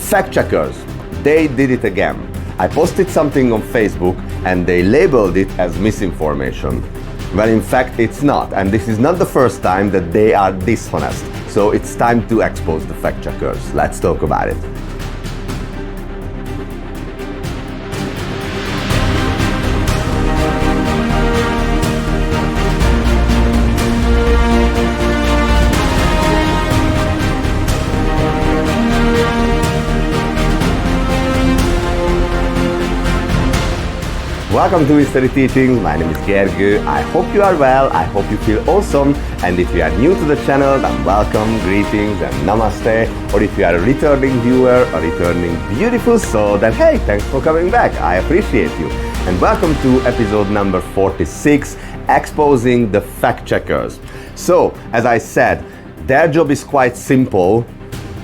Fact checkers, they did it again. I posted something on Facebook and they labeled it as misinformation. Well, in fact, it's not, and this is not the first time that they are dishonest. So it's time to expose the fact checkers. Let's talk about it. Welcome to Mystery Teachings. My name is Gergő. I hope you are well. I hope you feel awesome. And if you are new to the channel, then welcome, greetings, and namaste. Or if you are a returning viewer, a returning beautiful soul, then hey, thanks for coming back. I appreciate you. And welcome to episode number 46, Exposing the Fact Checkers. So, as I said, their job is quite simple: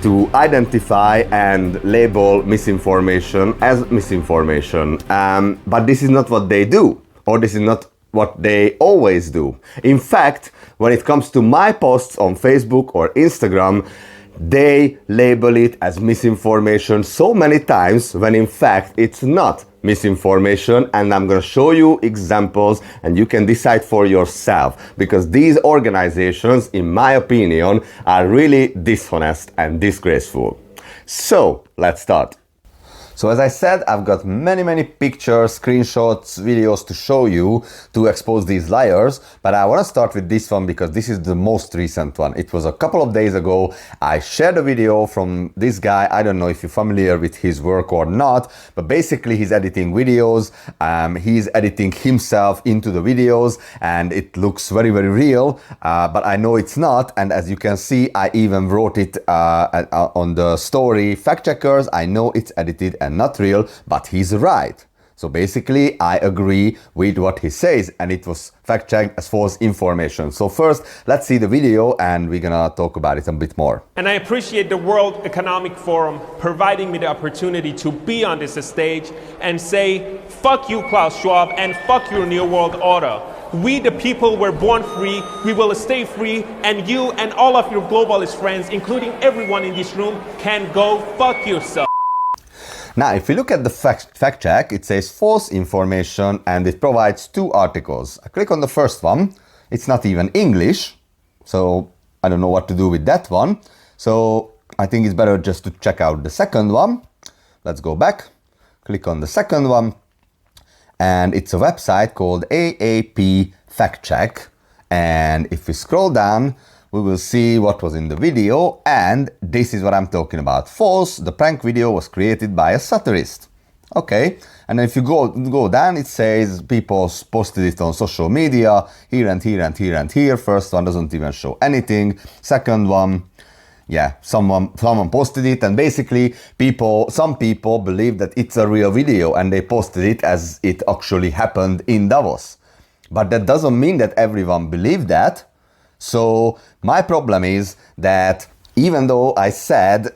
to identify and label misinformation as misinformation. But this is not what they do, or this is not what they always do. In fact, when it comes to my posts on Facebook or Instagram, they label it as misinformation so many times when in fact it's not misinformation, and I'm going to show you examples and you can decide for yourself, because these organizations, in my opinion, are really dishonest and disgraceful. So let's start. So as I said, I've got many pictures, screenshots, videos to show you to expose these liars, but I want to start with this one because this is the most recent one. It was a couple of days ago. I shared a video from this guy. I don't know if you're familiar with his work or not, but basically he's editing videos. He's editing himself into the videos and it looks very real, but I know it's not. And as you can see, I even wrote it on the story, fact checkers. I know it's edited and not real, but he's right. So basically, I agree with what he says, and it was fact-checked as false information. So first, let's see the video, and we're gonna talk about it a bit more. And I appreciate the World Economic Forum providing me the opportunity to be on this stage and say, fuck you, Klaus Schwab, and fuck your New World Order. We, the people, were born free, we will stay free, and you and all of your globalist friends, including everyone in this room, can go fuck yourself. Now, if you look at the fact check, it says false information and it provides two articles. I click on the first one. It's not even English, so I don't know what to do with that one. So I think it's better just to check out the second one. Let's go back, click on the second one, and it's a website called AAP Fact Check. And if we scroll down, we will see what was in the video, and this is what I'm talking about. False, the prank video was created by a satirist. Okay, and then if you go down, it says people posted it on social media, here and here and here and here. First one doesn't even show anything. Second one, yeah, someone posted it, and basically some people believe that it's a real video and they posted it as it actually happened in Davos. But that doesn't mean that everyone believed that. So my problem is that even though I said,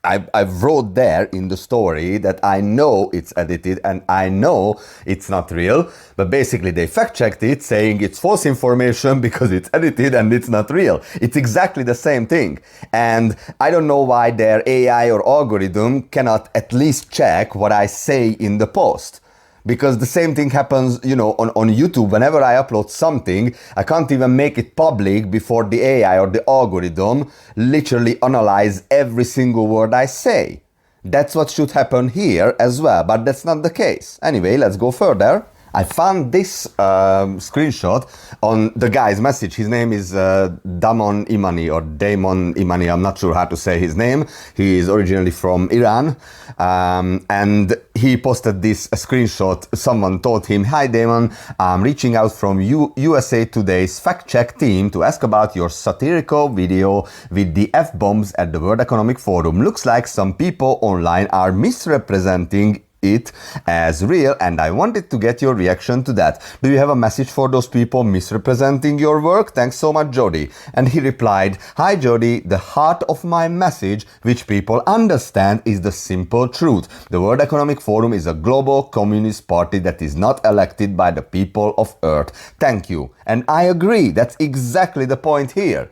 I wrote there in the story that I know it's edited and I know it's not real, but basically they fact-checked it saying it's false information because it's edited and it's not real. It's exactly the same thing. And I don't know why their AI or algorithm cannot at least check what I say in the post. Because the same thing happens, you know, on YouTube. Whenever I upload something, I can't even make it public before the AI or the algorithm literally analyze every single word I say. That's what should happen here as well, but that's not the case. Anyway, let's go further. I found this screenshot on the guy's message. His name is Damon Imani or Damon Imani. I'm not sure how to say his name. He is originally from Iran. And he posted this screenshot. Someone told him, "Hi Damon, I'm reaching out from USA Today's fact check team to ask about your satirical video with the F-bombs at the World Economic Forum. Looks like some people online are misrepresenting it as real, and I wanted to get your reaction to that. Do you have a message for those people misrepresenting your work? Thanks so much, Jody." And he replied, "Hi Jody, the heart of my message, which people understand, is the simple truth. The World Economic Forum is a global communist party that is not elected by the people of Earth. Thank you." And I agree, that's exactly the point here.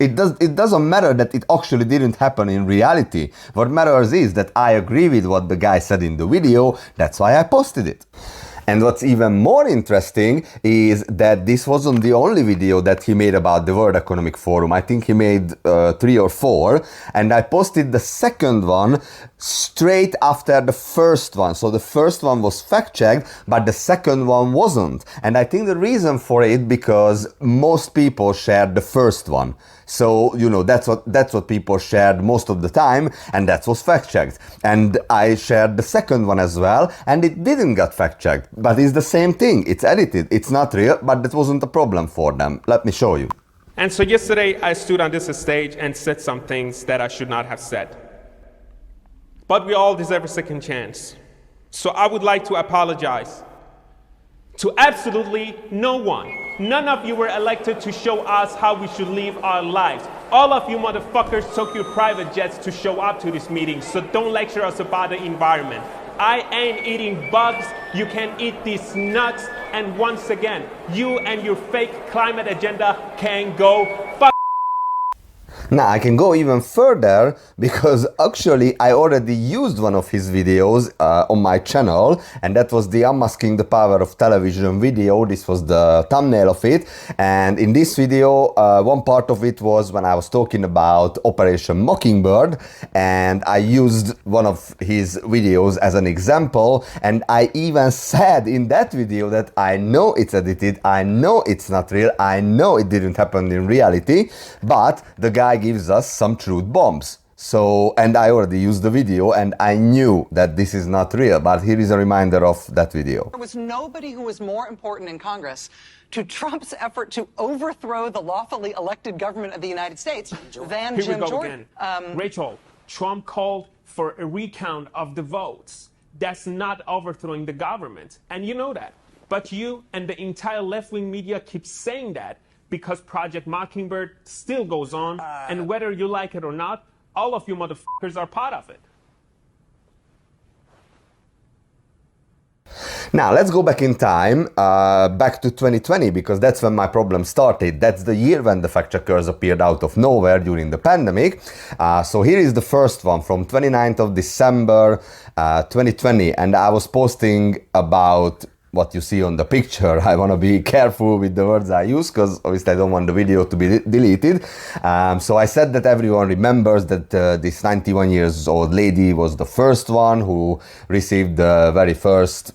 It doesn't matter that it actually didn't happen in reality. What matters is that I agree with what the guy said in the video. That's why I posted it. And what's even more interesting is that this wasn't the only video that he made about the World Economic Forum. I think he made 3 or 4, and I posted the second one straight after the first one. So the first one was fact-checked, but the second one wasn't. And I think the reason for it because most people shared the first one. So, you know, that's what people shared most of the time, and that was fact-checked. And I shared the second one as well, and it didn't get fact-checked. But it's the same thing. It's edited. It's not real, but that wasn't a problem for them. Let me show you. And so yesterday I stood on this stage and said some things that I should not have said. But we all deserve a second chance. So I would like to apologize to absolutely no one. None of you were elected to show us how we should live our lives. All of you motherfuckers took your private jets to show up to this meeting, so don't lecture us about the environment. I ain't eating bugs, you can eat these nuts, and once again, you and your fake climate agenda can go fuck. Now I can go even further because actually I already used one of his videos on my channel, and that was the Unmasking the Power of Television video. This was the thumbnail of it, and in this video one part of it was when I was talking about Operation Mockingbird, and I used one of his videos as an example, and I even said in that video that I know it's edited, I know it's not real, I know it didn't happen in reality, but the guy gives us some truth bombs. So, and I already used the video and I knew that this is not real, but here is a reminder of that video. There was nobody who was more important in Congress to Trump's effort to overthrow the lawfully elected government of the United States than Here Jim we go Jordan. again. Rachel, Trump called for a recount of the votes. That's not overthrowing the government, and you know that. But you and the entire left-wing media keep saying that because Project Mockingbird still goes on, and whether you like it or not, all of you motherfuckers are part of it. Now let's go back in time, back to 2020, because that's when my problem started. That's the year when the fact checkers appeared out of nowhere during the pandemic. So here is the first one from 29th of December 2020, and I was posting about what you see on the picture. I want to be careful with the words I use because obviously I don't want the video to be deleted. So I said that everyone remembers that this 91 years old lady was the first one who received the very first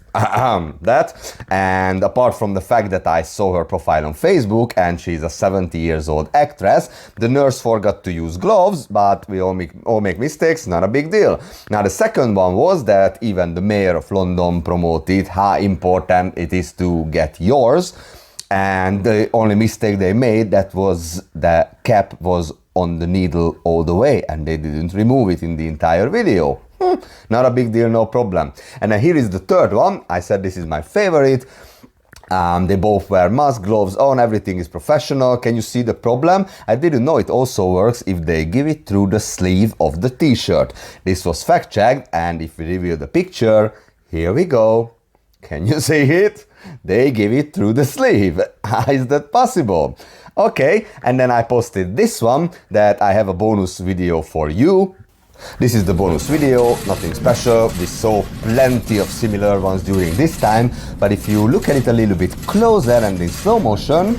that, and apart from the fact that I saw her profile on Facebook and she's a 70 years old actress, the nurse forgot to use gloves, but we all make mistakes, not a big deal. Now the second one was that even the mayor of London promoted how important it is to get yours, and the only mistake they made, that was the cap was on the needle all the way and they didn't remove it in the entire video. Not a big deal, no problem. And then here is the third one. I said this is my favorite. They both wear masks, gloves on, everything is professional. Can you see the problem? I didn't know it also works if they give it through the sleeve of the t-shirt. This was fact checked, and if we review the picture, here we go. Can you see it? They give it through the sleeve. How is that possible? Okay, and then I posted this one that I have a bonus video for you. This is the bonus video, nothing special. We saw plenty of similar ones during this time, but if you look at it a little bit closer and in slow motion,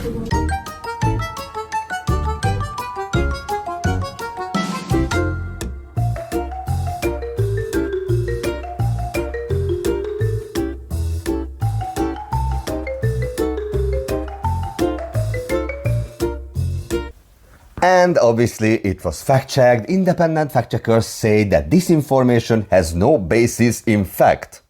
and obviously it was fact-checked. Independent fact-checkers say that this information has no basis in fact.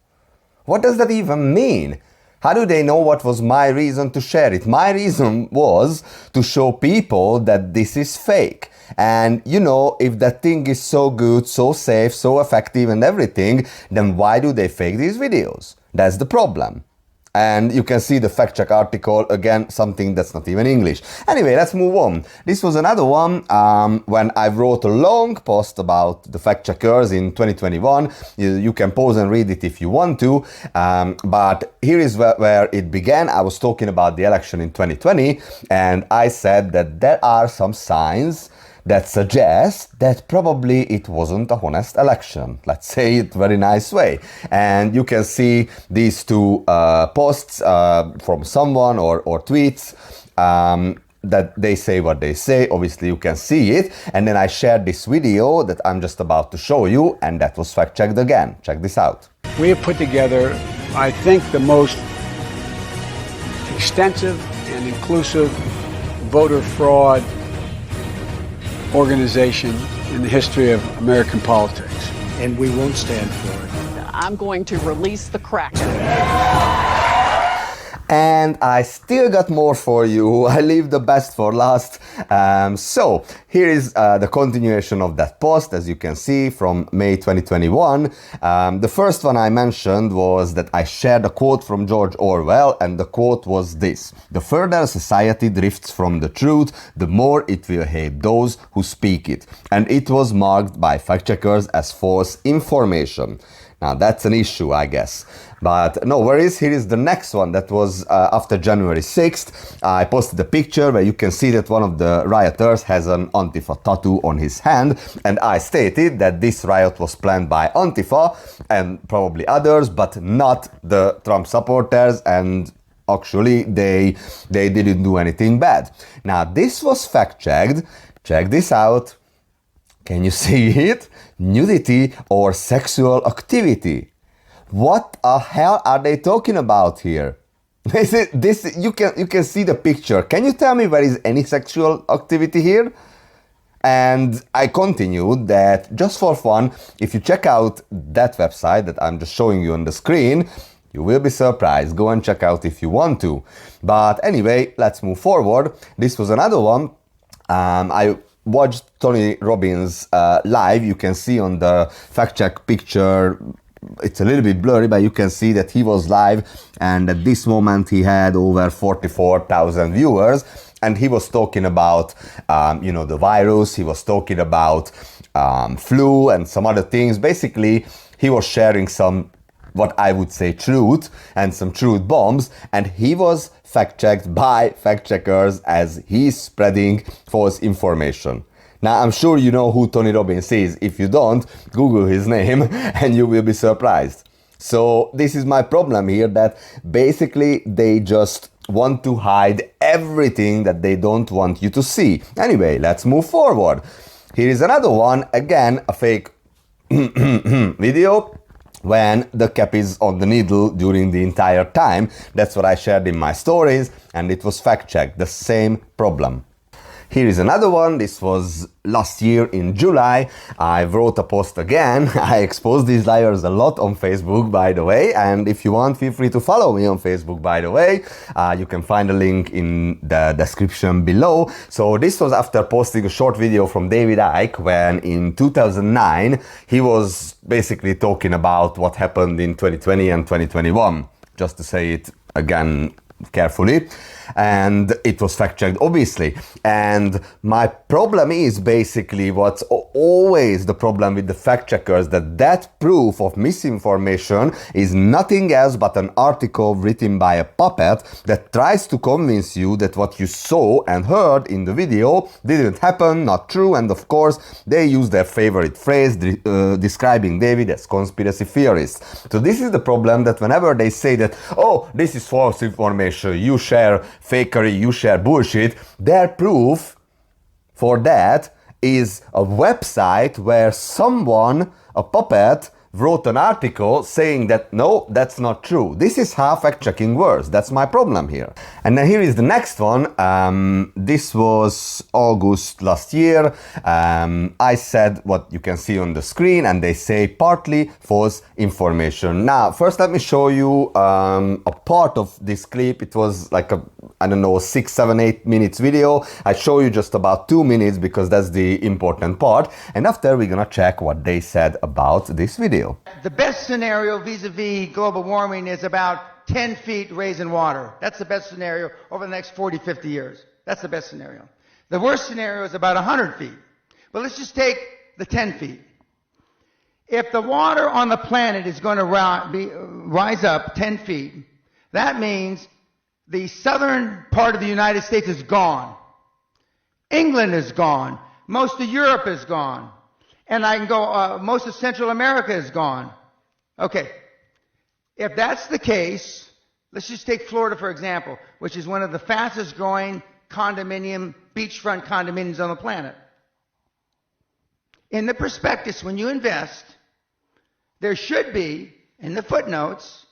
What does that even mean? How do they know what was my reason to share it? My reason was to show people that this is fake. And you know, if that thing is so good, so safe, so effective and everything, then why do they fake these videos? That's the problem. And you can see the fact check article, again, something that's not even English. Anyway, let's move on. This was another one when I wrote a long post about the fact checkers in 2021. You can pause and read it if you want to. But here is where it began. I was talking about the election in 2020, and I said that there are some signs that suggests that probably it wasn't a honest election. Let's say it very nice way. And you can see these two posts from someone or tweets that they say what they say. Obviously, you can see it. And then I shared this video that I'm just about to show you, and that was fact-checked again. Check this out. We have put together, I think, the most extensive and inclusive voter fraud organization in the history of American politics. And we won't stand for it. I'm going to release the Kraken. And I still got more for you. I leave the best for last. So here is the continuation of that post, as you can see, from May 2021. The first one I mentioned was that I shared a quote from George Orwell, and the quote was this: "The further society drifts from the truth, the more it will hate those who speak it." And it was marked by fact-checkers as false information. Now that's an issue, I guess. But no worries, here is the next one that was after January 6th. I posted a picture where you can see that one of the rioters has an Antifa tattoo on his hand, and I stated that this riot was planned by Antifa and probably others, but not the Trump supporters, and actually they didn't do anything bad. Now this was fact-checked. Check this out. Can you see it? Nudity or sexual activity. What the hell are they talking about here? You can see the picture. Can you tell me where is any sexual activity here? And I continued that just for fun, if you check out that website that I'm just showing you on the screen, you will be surprised. Go and check out if you want to. But anyway, let's move forward. This was another one. I watched Tony Robbins live. You can see on the fact check picture, it's a little bit blurry, but you can see that he was live, and at this moment he had over 44,000 viewers, and he was talking about the virus. He was talking about flu and some other things. Basically, he was sharing some, what I would say, truth and some truth bombs, and he was fact-checked by fact-checkers as he's spreading false information. Now, I'm sure you know who Tony Robbins is. If you don't, Google his name and you will be surprised. So this is my problem here, that basically they just want to hide everything that they don't want you to see. Anyway, let's move forward. Here is another one, again, a fake video when the cap is on the needle during the entire time. That's what I shared in my stories, and it was fact-checked, the same problem. Here is another one. This was last year in July. I wrote a post again. I exposed these liars a lot on Facebook, by the way. And if you want, feel free to follow me on Facebook, by the way. You can find a link in the description below. So this was after posting a short video from David Icke when in 2009, he was basically talking about what happened in 2020 and 2021. Just to say it again carefully. And it was fact-checked, obviously. And my problem is basically what's always the problem with the fact-checkers, that proof of misinformation is nothing else but an article written by a puppet that tries to convince you that what you saw and heard in the video didn't happen, not true, and of course they use their favorite phrase describing David as conspiracy theorists. So this is the problem, that whenever they say that, oh, this is false information, you share fakery, you share bullshit, their proof for that is a website where someone, a puppet, wrote an article saying that no, that's not true. This is how fact-checking works. That's my problem here. And then here is the next one. This was August last year. I said what you can see on the screen, and they say partly false information. Now, first let me show you a part of this clip. It was like a, I don't know, 6, 7, 8 minutes video. I show you just about 2 minutes because that's the important part. And after, we're gonna check what they said about this video. The best scenario vis-a-vis global warming is about 10 feet raising water. That's the best scenario over the next 40, 50 years. That's the best scenario. The worst scenario is about 100 feet. But let's just take the 10 feet. If the water on the planet is going to rise up 10 feet, that means the southern part of the United States is gone. England is gone. Most of Europe is gone. And I can go, most of Central America is gone. Okay. If that's the case, let's just take Florida, for example, which is one of the fastest growing beachfront condominiums on the planet. In the prospectus, when you invest, there should be, in the footnotes,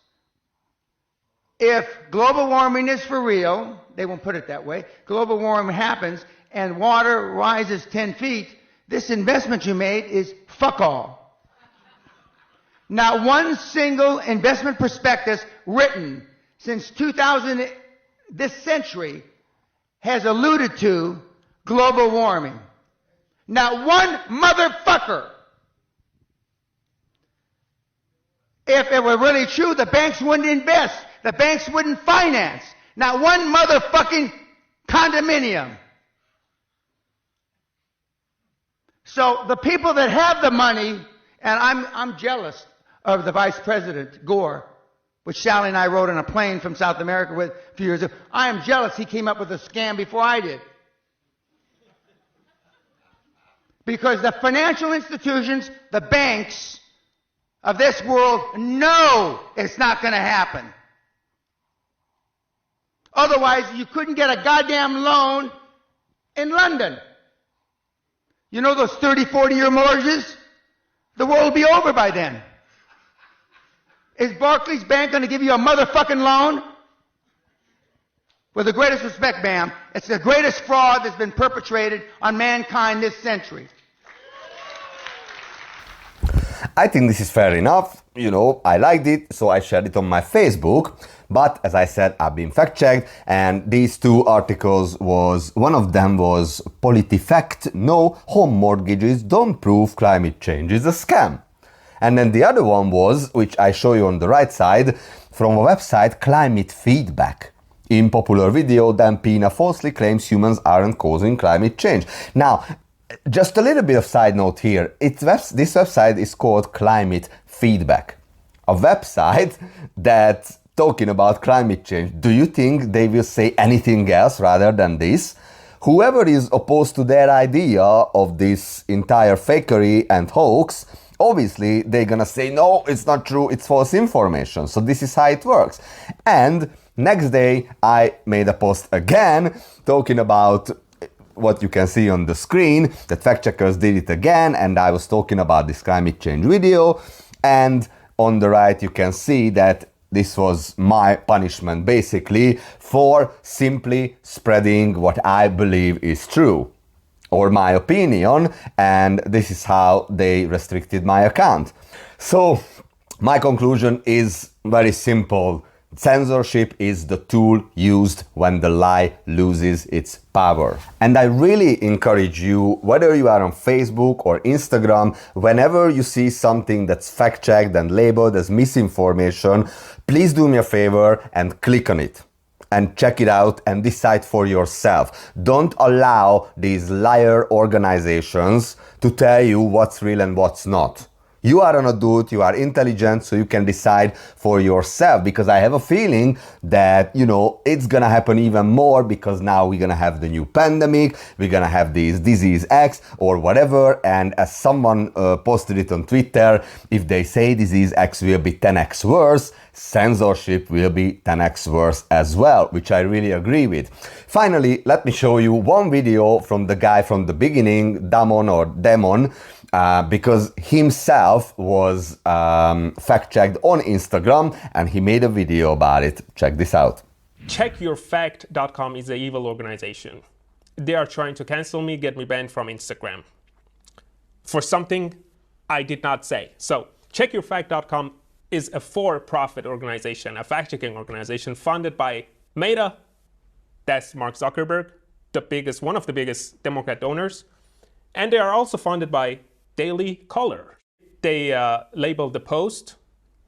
if global warming is for real, they won't put it that way, global warming happens and water rises 10 feet, this investment you made is fuck all. Not one single investment prospectus written since 2000, this century, has alluded to global warming. Not one motherfucker. If it were really true, the banks wouldn't invest. The banks wouldn't finance. Not one motherfucking condominium. So the people that have the money, and I'm jealous of the Vice President, Gore, which Sally and I rode on a plane from South America with a few years ago. I am jealous he came up with a scam before I did. Because the financial institutions, the banks of this world know it's not going to happen. Otherwise, you couldn't get a goddamn loan in London. You know those 30, 40-year mortgages? The world will be over by then. Is Barclays Bank going to give you a motherfucking loan? With the greatest respect, ma'am, it's the greatest fraud that's been perpetrated on mankind this century. I think this is fair enough. You know, I liked it, so I shared it on my Facebook. But as I said, I've been fact-checked, and these two articles one of them was PolitiFact, no, home mortgages don't prove climate change is a scam. And then the other one was, which I show you on the right side, from a website Climate Feedback. In popular video, Dan Pena falsely claims humans aren't causing climate change. Now, just a little bit of side note here. This website is called Climate Feedback. A website that's talking about climate change. Do you think they will say anything else rather than this? Whoever is opposed to their idea of this entire fakery and hoax, obviously they're gonna say, no, it's not true, it's false information. So this is how it works. And next day, I made a post again talking about what you can see on the screen, that fact checkers did it again, and I was talking about this climate change video. And on the right, you can see that this was my punishment, basically, for simply spreading what I believe is true, or my opinion, and this is how they restricted my account. So, my conclusion is very simple. Censorship is the tool used when the lie loses its power. And I really encourage you, whether you are on Facebook or Instagram, whenever you see something that's fact-checked and labeled as misinformation, please do me a favor and click on it and check it out and decide for yourself. Don't allow these liar organizations to tell you what's real and what's not. You are an adult, you are intelligent, so you can decide for yourself, because I have a feeling that, you know, it's gonna happen even more, because now we're gonna have the new pandemic, we're gonna have this disease X or whatever, and as someone posted it on Twitter, if they say disease X will be 10x worse, censorship will be 10x worse as well, which I really agree with. Finally, let me show you one video from the guy from the beginning, Demon, because himself was fact-checked on Instagram and he made a video about it. Check this out. Checkyourfact.com is an evil organization. They are trying to cancel me, get me banned from Instagram for something I did not say. So checkyourfact.com is a for-profit organization, a fact-checking organization funded by Meta, that's Mark Zuckerberg, one of the biggest Democrat donors, and they are also funded by Daily Caller. They labeled the post,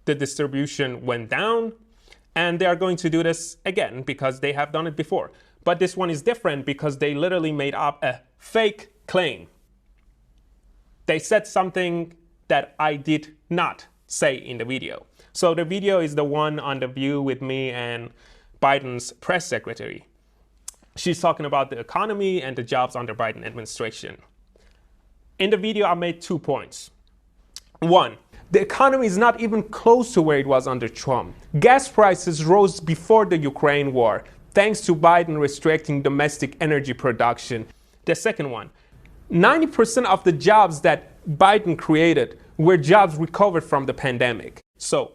the distribution went down, And they are going to do this again because they have done it before. But this one is different because they literally made up a fake claim. They said something that I did not say in the video. So the video is the one on The View with me and Biden's press secretary. She's talking about the economy and the jobs under Biden administration. In the video, I made 2 points. One, the economy is not even close to where it was under Trump. Gas prices rose before the Ukraine war, thanks to Biden restricting domestic energy production. The second one, 90% of the jobs that Biden created were jobs recovered from the pandemic. So,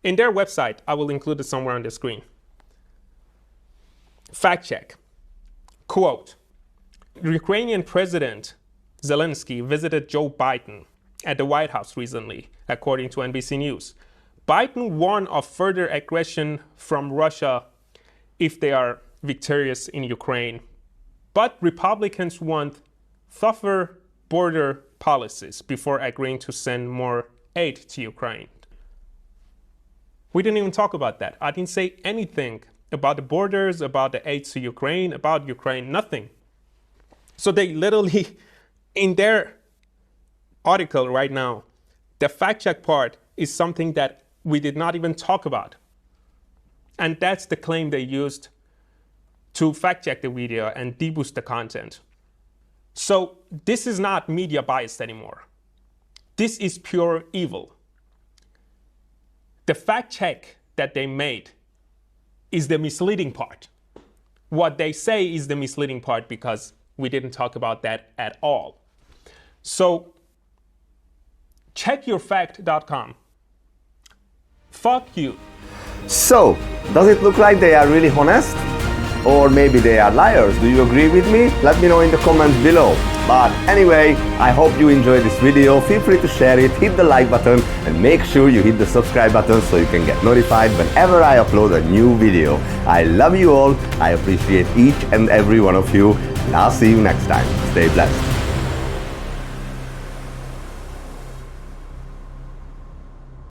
in their website, I will include it somewhere on the screen. Fact check. Quote, Ukrainian President Zelensky visited Joe Biden at the White House recently, according to NBC News. Biden warned of further aggression from Russia if they are victorious in Ukraine. But Republicans want tougher border policies before agreeing to send more aid to Ukraine. We didn't even talk about that. I didn't say anything about the borders, about the aid to Ukraine, about Ukraine, nothing. So they literally, in their article right now, the fact check part is something that we did not even talk about. And that's the claim they used to fact check the video and deboost the content. So this is not media biased anymore. This is pure evil. The fact check that they made is the misleading part. What they say is the misleading part because we didn't talk about that at all. So checkyourfact.com. Fuck you. So, does it look like they are really honest? Or maybe they are liars? Do you agree with me? Let me know in the comments below. But anyway, I hope you enjoyed this video. Feel free to share it, hit the like button, and make sure you hit the subscribe button so you can get notified whenever I upload a new video. I love you all. I appreciate each and every one of you. And I'll see you next time. Stay blessed.